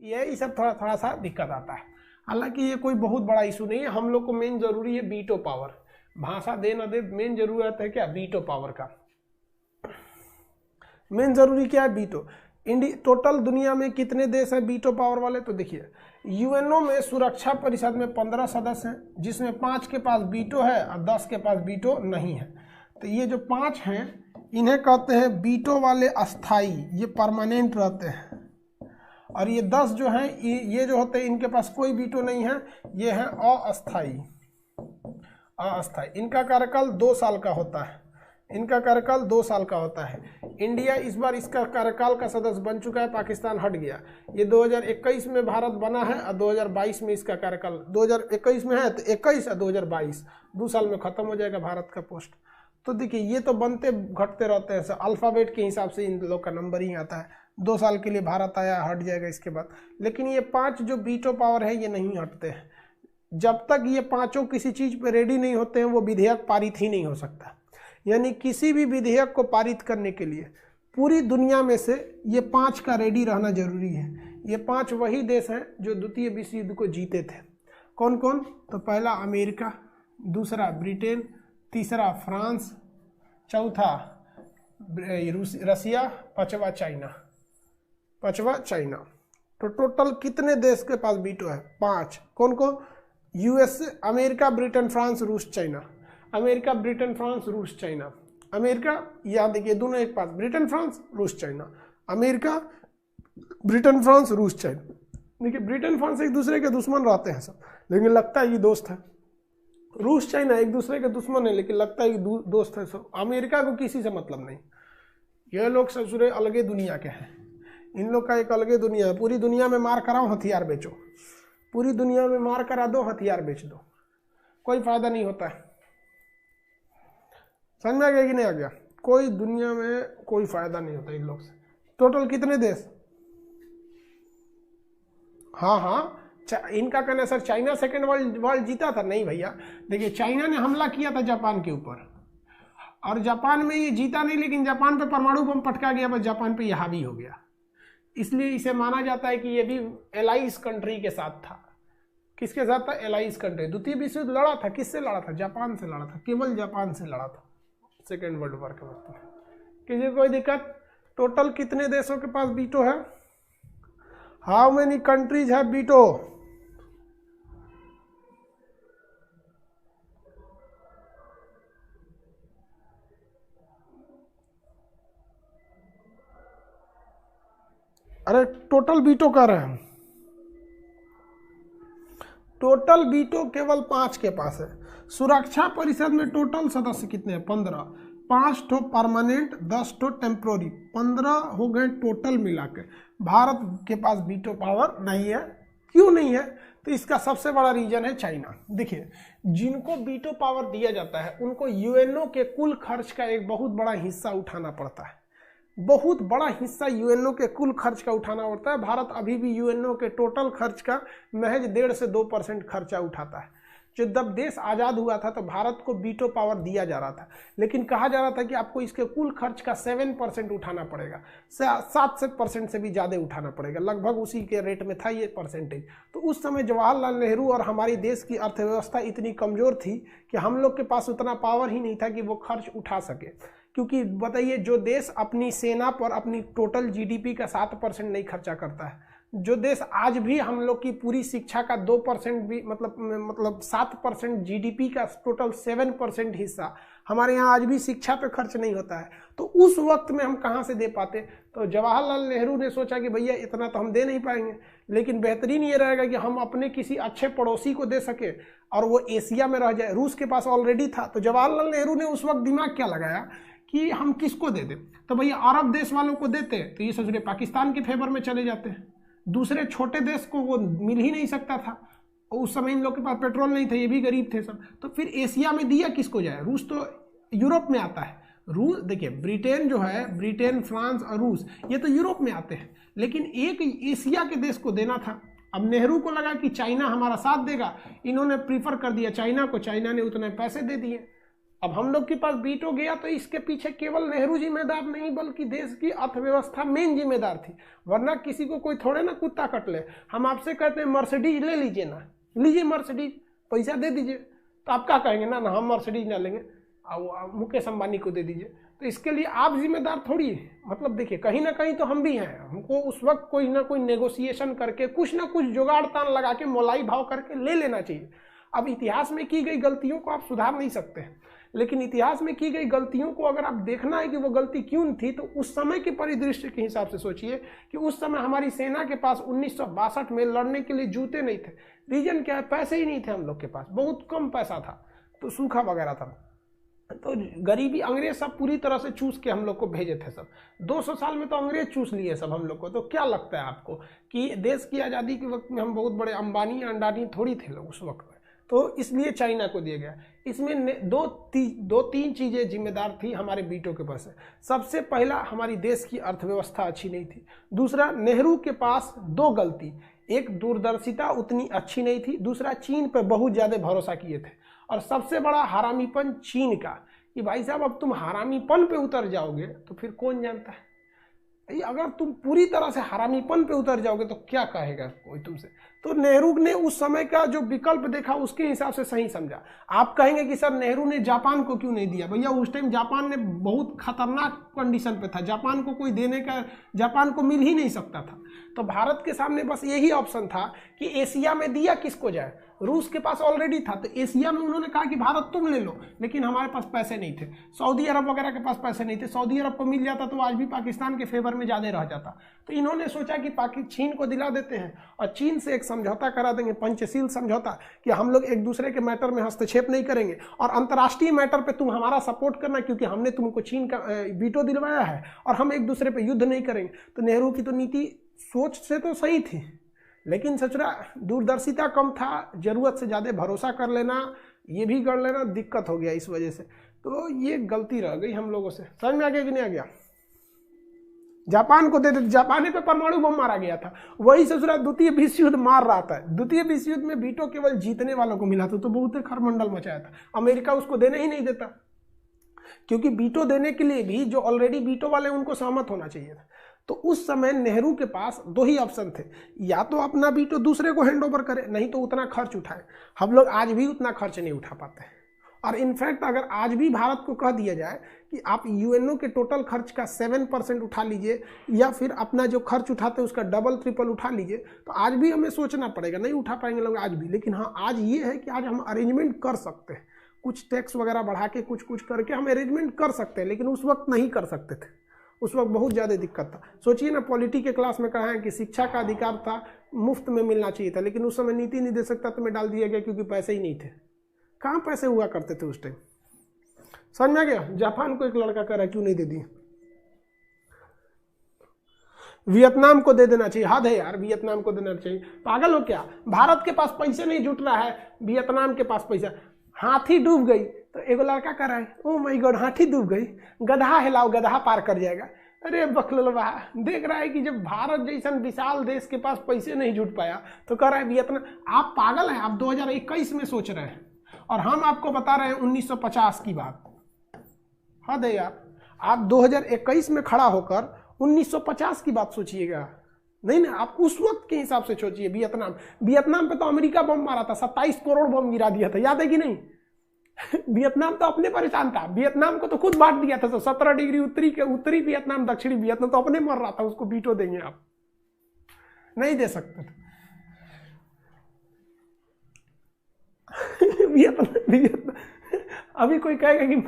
ये सब थोड़ा थोड़ा सा दिक्कत आता है। हालांकि ये कोई बहुत बड़ा इशू नहीं है, हम लोग को मेन जरूरी है वीटो पावर। भाषा दे न दे, मेन जरूरत है क्या, वीटो पावर का। मेन जरूरी क्या है, वीटो। टोटल दुनिया में कितने देश हैं वीटो पावर वाले, तो देखिए यूएनओ में सुरक्षा परिषद में 15 सदस्य हैं, जिसमें 5 के पास वीटो है और 10 के पास वीटो नहीं है। तो ये जो 5 हैं इन्हें कहते हैं वीटो वाले अस्थाई, ये परमानेंट रहते हैं। और ये 10 जो हैं ये जो होते हैं इनके पास कोई वीटो नहीं है, ये है अस्थाई। अस्थाई, इनका कार्यकाल 2 साल का होता है, इनका कार्यकाल 2 साल का होता है। इंडिया इस बार इसका कार्यकाल का सदस्य बन चुका है, पाकिस्तान हट गया। ये 2021 में भारत बना है और 2022 में इसका कार्यकाल, 2021 में है तो 21 और 2022 2 साल में खत्म हो जाएगा भारत का पोस्ट। तो देखिए ये तो बनते घटते रहते हैं, अल्फ़ाबेट के हिसाब से इन लोग का नंबर ही आता है। 2 साल के लिए भारत आया, हट जाएगा इसके बाद। लेकिन ये 5 जो वीटो पावर है ये नहीं हटते हैं। जब तक ये 5 किसी चीज़ पे रेडी नहीं होते हैं वो विधेयक पारित ही नहीं हो सकता। यानी किसी भी विधेयक को पारित करने के लिए पूरी दुनिया में से ये 5 का रेडी रहना जरूरी है। ये 5 वही देश हैं जो द्वितीय विश्व युद्ध को जीते थे। कौन कौन, तो पहला अमेरिका, दूसरा ब्रिटेन, तीसरा फ्रांस, चौथा रसिया, पांचवा चाइना। तो टोटल कितने देश के पास वीटो है, 5। कौन कौन, यूएसए, अमेरिका, ब्रिटेन, फ्रांस, रूस, चाइना। अमेरिका, ब्रिटेन, फ्रांस, रूस, चाइना। अमेरिका, यहाँ देखिए दोनों एक पास, ब्रिटेन, फ्रांस, रूस, चाइना। अमेरिका, ब्रिटेन, फ्रांस, रूस, चाइना। देखिए ब्रिटेन फ्रांस एक दूसरे के दुश्मन रहते हैं सब, लेकिन लगता है ये दोस्त है। रूस चाइना एक दूसरे के दुश्मन है, लेकिन लगता है कि दोस्त है सब। अमेरिका को किसी से मतलब नहीं, ये लोग ससुरे अलगे दुनिया के हैं। इन लोग का एक अलगे दुनिया है। पूरी दुनिया में मार कराओ, हथियार बेचो, पूरी दुनिया में मार करा दो, हथियार बेच दो, कोई फायदा नहीं होता है। समझ में आ गया कि नहीं आ गया? कोई दुनिया में कोई फायदा नहीं होता इन लोग से। टोटल कितने देश, हाँ इनका कहना सर चाइना सेकेंड वर्ल्ड जीता था, नहीं भैया। देखिए चाइना ने हमला किया था जापान के ऊपर, और जापान में ये जीता नहीं, लेकिन जापान पे परमाणु बम पटका गया, बस जापान पे ये हावी हो गया। इसलिए इसे माना जाता है कि ये भी एलाइज कंट्री के साथ था। किसके साथ था? Allies country. द्वितीय विश्व युद्ध लड़ा था, किससे लड़ा था? जापान से लड़ा था, केवल जापान से लड़ा था सेकेंड वर्ल्ड वॉर के वक्त में। किसी को कोई दिक्कत? टोटल कितने देशों के पास वीटो है? How many countries have veto? अरे टोटल वीटो कर रहे हैं, टोटल वीटो केवल 5 के पास है। सुरक्षा परिषद में टोटल सदस्य कितने हैं? 15। 5 ठो परमानेंट, 10 ठो टेम्प्रोरी, 15 हो गए टोटल मिला के। भारत के पास वीटो पावर नहीं है। क्यों नहीं है? तो इसका सबसे बड़ा रीजन है चाइना। देखिए जिनको वीटो पावर दिया जाता है उनको यूएनओ के कुल खर्च का एक बहुत बड़ा हिस्सा उठाना पड़ता है। बहुत बड़ा हिस्सा यूएनओ के कुल खर्च का उठाना पड़ता है। भारत अभी भी यूएनओ के टोटल खर्च का महज 1.5 से 2% खर्चा उठाता है। जब देश आज़ाद हुआ था तो भारत को वीटो पावर दिया जा रहा था, लेकिन कहा जा रहा था कि आपको इसके कुल खर्च का 7% उठाना पड़ेगा, 7% से भी ज़्यादा उठाना पड़ेगा। लगभग उसी के रेट में था ये परसेंटेज। तो उस समय जवाहरलाल नेहरू और हमारी देश की अर्थव्यवस्था इतनी कमज़ोर थी कि हम लोग के पास उतना पावर ही नहीं था कि वो खर्च उठा सके। क्योंकि बताइए जो देश अपनी सेना पर अपनी टोटल जीडीपी का 7% नहीं खर्चा करता है, जो देश आज भी हम लोग की पूरी शिक्षा का 2% भी मतलब 7% जीडीपी का टोटल 7% हिस्सा हमारे यहाँ आज भी शिक्षा पे खर्च नहीं होता है, तो उस वक्त में हम कहाँ से दे पाते? तो जवाहरलाल नेहरू ने सोचा कि भैया इतना तो हम दे नहीं पाएंगे, लेकिन बेहतरीन ये रहेगा कि हम अपने किसी अच्छे पड़ोसी को दे सके और वो एशिया में रह जाए। रूस के पास ऑलरेडी था, तो जवाहरलाल नेहरू ने उस वक्त दिमाग क्या लगाया कि हम किसको दे दें? तो भैया अरब देश वालों को देते तो ये सोच रहे पाकिस्तान के फेवर में चले जाते हैं। दूसरे छोटे देश को वो मिल ही नहीं सकता था, और उस समय इन लोग के पास पेट्रोल नहीं था, ये भी गरीब थे सब। तो फिर एशिया में दिया किसको जाए? रूस तो यूरोप में आता है। रूस देखिए ब्रिटेन जो है, ब्रिटेन, फ्रांस और रूस ये तो यूरोप में आते हैं, लेकिन एक एशिया के देश को देना था। अब नेहरू को लगा कि चाइना हमारा साथ देगा, इन्होंने प्रीफर कर दिया चाइना को, चाइना ने उतने पैसे दे दिए। अब हम लोग के पास वीटो गया तो इसके पीछे केवल नेहरू जिम्मेदार नहीं बल्कि देश की अर्थव्यवस्था मेन जिम्मेदार थी, वरना किसी को कोई थोड़े ना कुत्ता कट ले। हम आपसे कहते हैं मर्सिडीज ले लीजिए ना, लीजिए मर्सिडीज, पैसा दे दीजिए, तो आप क्या कहेंगे, ना हम मर्सिडीज ना लेंगे, मुकेश अंबानी को दे दीजिए। तो इसके लिए आप जिम्मेदार थोड़ी है। मतलब देखिए कहीं ना कहीं तो हम भी हैं, हमको उस वक्त कोई ना कोई नेगोशिएशन करके कुछ ना कुछ जुगाड़ तान लगा के मोलाई भाव करके ले लेना चाहिए। अब इतिहास में की गई गलतियों को आप सुधार नहीं सकते, लेकिन इतिहास में की गई गलतियों को अगर आप देखना है कि वो गलती क्यों थी, तो उस समय के परिदृश्य के हिसाब से सोचिए कि उस समय हमारी सेना के पास 1962 में लड़ने के लिए जूते नहीं थे। रीजन क्या है, पैसे ही नहीं थे हम लोग के पास, बहुत कम पैसा था, तो सूखा वगैरह था, तो गरीबी अंग्रेज सब पूरी तरह से चूस के हम लोग को भेजे थे सब। 200 साल में तो अंग्रेज चूस लिए सब हम लोग को। तो क्या लगता है आपको कि देश की आज़ादी के वक्त में हम बहुत बड़े अंबानी अंडानी थोड़ी थे लोग उस वक्त में, तो इसलिए चाइना को दिया गया। इसमें दो तीन चीज़ें जिम्मेदार थी हमारे वीटो के पास। सबसे पहला, हमारी देश की अर्थव्यवस्था अच्छी नहीं थी। दूसरा, नेहरू के पास दो गलती, एक दूरदर्शिता उतनी अच्छी नहीं थी, दूसरा चीन पर बहुत ज़्यादा भरोसा किए थे, और सबसे बड़ा हरामीपन चीन का, कि भाई साहब अब तुम हरामीपन पे उतर जाओगे तो फिर कौन जानता है, अगर तुम पूरी तरह से हरामीपन पे उतर जाओगे तो क्या कहेगा कोई तुमसे। तो नेहरू ने उस समय का जो विकल्प देखा उसके हिसाब से सही समझा। आप कहेंगे कि सर नेहरू ने जापान को क्यों नहीं दिया, भैया उस टाइम जापान ने बहुत खतरनाक कंडीशन पे था, जापान को कोई देने का, जापान को मिल ही नहीं सकता था। तो भारत के सामने बस यही ऑप्शन था कि एशिया में दिया किसको जाए, रूस के पास ऑलरेडी था, तो एशिया में उन्होंने कहा कि भारत तुम ले लो, लेकिन हमारे पास पैसे नहीं थे। सऊदी अरब वगैरह के पास पैसे नहीं थे, सऊदी अरब को मिल जाता तो आज भी पाकिस्तान के फेवर में ज़्यादा रह जाता। तो इन्होंने सोचा कि चीन को दिला देते हैं और चीन से एक समझौता करा देंगे, पंचशील समझौता, कि हम लोग एक दूसरे के मैटर में हस्तक्षेप नहीं करेंगे और अंतर्राष्ट्रीय मैटर पे तुम हमारा सपोर्ट करना, क्योंकि हमने तुमको चीन का वीटो दिलवाया है और हम एक दूसरे पे युद्ध नहीं करेंगे। तो नेहरू की तो नीति सोच से तो सही थी, लेकिन सचरा दूरदर्शिता कम था, जरूरत से ज़्यादा भरोसा कर लेना, ये भी कर लेना, दिक्कत हो गया इस वजह से। तो ये गलती रह गई हम लोगों से। समझ में आ गया कि नहीं आ गया। जापान को दे देते, जापान पे परमाणु बम मारा गया था, वही ससुरा द्वितीय विश्व युद्ध मार रहा था। द्वितीय विश्व युद्ध में वीटो केवल जीतने वालों को मिला था, तो बहुत खरमंडल मचाया था। अमेरिका उसको देने ही नहीं देता, क्योंकि वीटो देने के लिए भी जो ऑलरेडी वीटो वाले उनको सहमत होना चाहिए था। तो उस समय नेहरू के पास दो ही ऑप्शन थे, या तो अपना वीटो दूसरे को हैंड ओवर करे, नहीं तो उतना खर्च उठाए। हम लोग आज भी उतना खर्च नहीं उठा पाते हैं, और इनफैक्ट अगर आज भी भारत को कह दिया जाए कि आप यूएनओ के टोटल खर्च का 7% उठा लीजिए, या फिर अपना जो खर्च उठाते हैं उसका डबल ट्रिपल उठा लीजिए, तो आज भी हमें सोचना पड़ेगा, नहीं उठा पाएंगे लोग आज भी। लेकिन हाँ, आज ये है कि आज हम अरेंजमेंट कर सकते हैं, कुछ टैक्स वगैरह बढ़ा के कुछ करके हम अरेंजमेंट कर सकते हैं, लेकिन उस वक्त नहीं कर सकते थे। उस वक्त बहुत ज़्यादा दिक्कत था। सोचिए ना, पॉलिटी के क्लास में कहा है कि शिक्षा का अधिकार था, मुफ्त में मिलना चाहिए था, लेकिन उस समय नीति निर्देशक सकता तो में डाल दिया गया, क्योंकि पैसे ही नहीं थे। कहाँ पैसे हुआ करते थे उस टाइम। समझ में आ गया। जापान को एक लड़का कह रहा है क्यों नहीं दे दिए, वियतनाम को दे देना चाहिए। हद है यार, वियतनाम को देना चाहिए, पागल हो क्या। भारत के पास पैसे नहीं जुट रहा है, वियतनाम के पास पैसा। हाथी डूब गई तो एगो लड़का कह रहा है ओ माय गॉड हाथी डूब गई, गधा हिलाओ गधा पार कर जाएगा। अरे बकलवा, देख रहा है कि जब भारत जैसा विशाल देश के पास पैसे नहीं जुट पाया तो कह रहा है वियतनाम। आप पागल हैं, आप 2021 में सोच रहे हैं और हम आपको बता रहे हैं 1950 की बात। हद है यार, आप 2021 में खड़ा होकर 1950 की बात सोचिएगा। नहीं ना, आप उस वक्त के हिसाब से सोचिए। वियतनाम पे तो अमेरिका बम मारा था, 27 करोड़ बम गिरा दिया था, याद है कि नहीं। वियतनाम तो अपने परेशान था, वियतनाम को तो खुद बांट दिया था। तो 17 डिग्री उत्तरी वियतनाम दक्षिणी वियतनाम तो अपने मर रहा था, उसको वीटो देंगे आप, नहीं दे सकते। वियतनाम अभी कोई कहेगा कि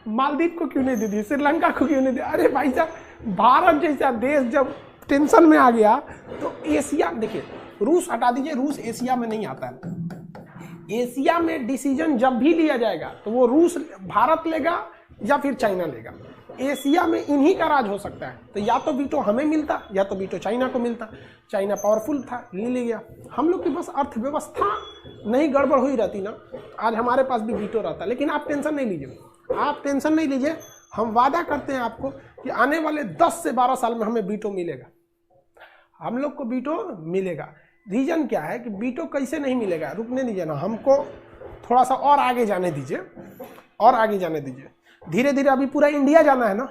मालदीव को क्यों नहीं दे दी, श्रीलंका को क्यों नहीं दिया। अरे भाई साहब, भारत जैसा देश जब टेंशन में आ गया तो एशिया, देखिए रूस हटा दीजिए, रूस एशिया में नहीं आता है। एशिया में डिसीजन जब भी लिया जाएगा तो वो रूस, भारत लेगा या फिर चाइना लेगा। एशिया में इन्हीं का राज हो सकता है। तो या तो वीटो हमें मिलता या तो वीटो चाइना को मिलता। चाइना पावरफुल था, ले गया। हम लोग की बस अर्थव्यवस्था नहीं गड़बड़ हुई रहती ना, आज हमारे पास भी वीटो रहता। लेकिन आप टेंशन नहीं लीजिए, आप टेंशन नहीं लीजिए, हम वादा करते हैं आपको कि आने वाले 10 से 12 साल में हमें वीटो मिलेगा, हम लोग को वीटो मिलेगा। रीजन क्या है कि वीटो कैसे नहीं मिलेगा, रुकने दीजिए ना, हमको थोड़ा सा और आगे जाने दीजिए और आगे जाने दीजिए, धीरे धीरे अभी पूरा इंडिया जाना है ना,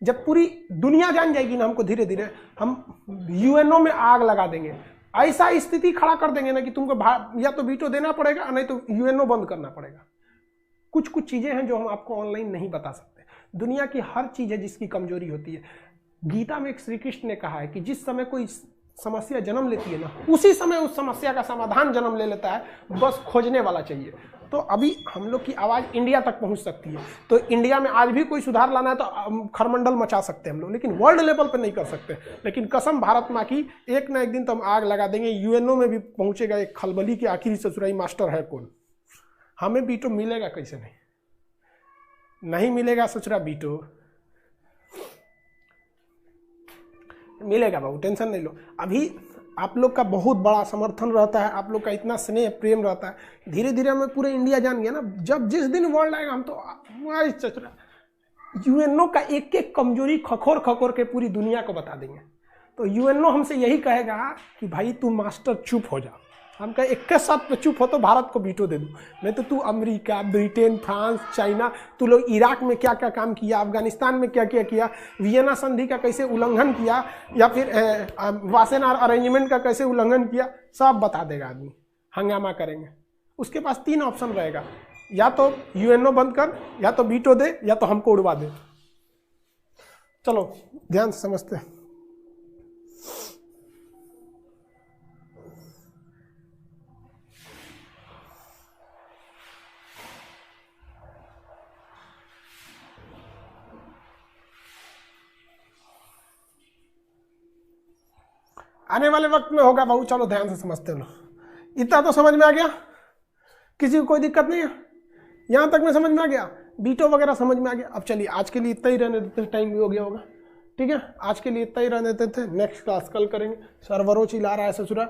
जब पूरी दुनिया जान जाएगी ना हमको, धीरे धीरे हम यूएनओ में आग लगा देंगे, ऐसा स्थिति खड़ा कर देंगे ना कि तुमको या तो वीटो देना पड़ेगा नहीं तो यूएनओ बंद करना पड़ेगा। कुछ कुछ चीजें हैं जो हम आपको ऑनलाइन नहीं बता सकते। दुनिया की हर चीज है जिसकी कमजोरी होती है। गीता में एक श्री कृष्ण ने कहा है कि जिस समय कोई समस्या जन्म लेती है ना, उसी समय उस समस्या का समाधान जन्म ले लेता है, बस खोजने वाला चाहिए। तो अभी हम लोग की आवाज़ इंडिया तक पहुंच सकती है, तो इंडिया में आज भी कोई सुधार लाना है तो खरमंडल मचा सकते हैं हम लोग, लेकिन वर्ल्ड लेवल पे नहीं कर सकते। लेकिन कसम भारत माँ की, एक ना एक दिन तो हम आग लगा देंगे, यूएनओ में भी पहुंचेगा एक खलबली की आखिरी ससुराई मास्टर है कौन। हमें वीटो मिलेगा कैसे नहीं मिलेगा ससुरा वीटो, मिलेगा बाबू, टेंशन नहीं लो। अभी आप लोग का बहुत बड़ा समर्थन रहता है, आप लोग का इतना स्नेह प्रेम रहता है, धीरे धीरे हमें पूरे इंडिया जान गया ना। जब जिस दिन वर्ल्ड आएगा हम तो चचरा यूएनओ का एक एक कमजोरी खखोर खखोर के पूरी दुनिया को बता देंगे। तो यूएनओ हमसे यही कहेगा कि भाई तू मास्टर चुप हो जा। हम कहे 21 साथ पे चुप हो तो भारत को वीटो दे दूँ, नहीं तो तू अमेरिका, ब्रिटेन, फ्रांस, चाइना, तू लोग इराक में क्या क्या काम किया, अफगानिस्तान में क्या क्या किया, वियना संधि का कैसे उल्लंघन किया, या फिर वासेनार अरेंजमेंट का कैसे उल्लंघन किया, सब बता देगा आदमी। हंगामा करेंगे। उसके पास 3 ऑप्शन रहेगा, या तो यूएनओ बंद कर, या तो वीटो दे, या तो हमको उड़वा दे। चलो ध्यान से समझते हैं। आने वाले वक्त में होगा बाबू, चलो ध्यान से समझते लो। इतना तो समझ में आ गया, किसी को कोई दिक्कत नहीं है, यहाँ तक में समझ में आ गया, वीटो वगैरह समझ में आ गया। अब चलिए आज के लिए इतना ही रहने देते, टाइम भी हो गया होगा, ठीक है। आज के लिए इतना ही रहने देते थे, नेक्स्ट क्लास कल करेंगे। सर्वरों चिल्ला रहा है ससुरा,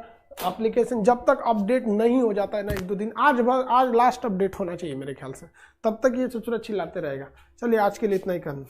एप्लीकेशन जब तक अपडेट नहीं हो जाता है ना, 1-2 दिन, आज लास्ट अपडेट होना चाहिए मेरे ख्याल से, तब तक ये ससुरा चिल्लाते रहेगा। चलिए आज के लिए इतना ही करना।